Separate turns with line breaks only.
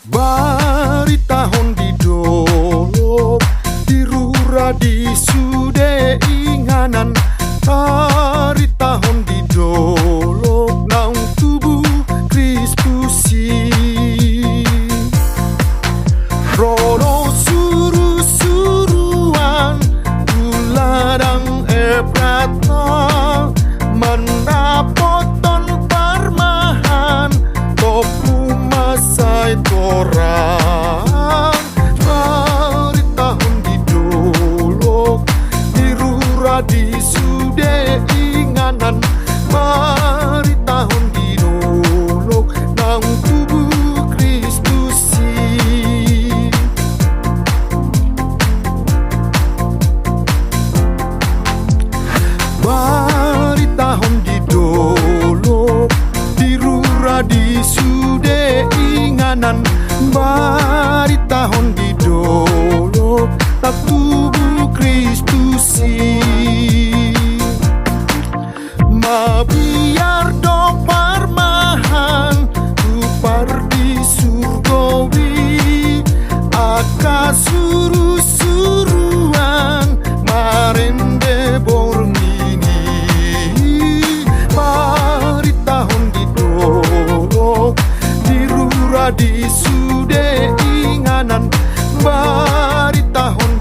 Bari tahun di dolok dirura di sude inganan. Bari tahun di dolok naung tubuh Krispusi. Rono suru-suruan uladang eprata menapoton parmahan topu masai torang. Bari tahun di dolok dirura di sude inganan. Bari tahun di dolok nang tubuh Kristusi. Bari tahun di dolok dirura di sude inganan. Bari tahun di dolok tak tubuh Kristusi. Ma biar do parmahan upar di surgawi aka suru-suruan marende borngini. Bari tahun di dolok dirura di sude inganan. Bari tahun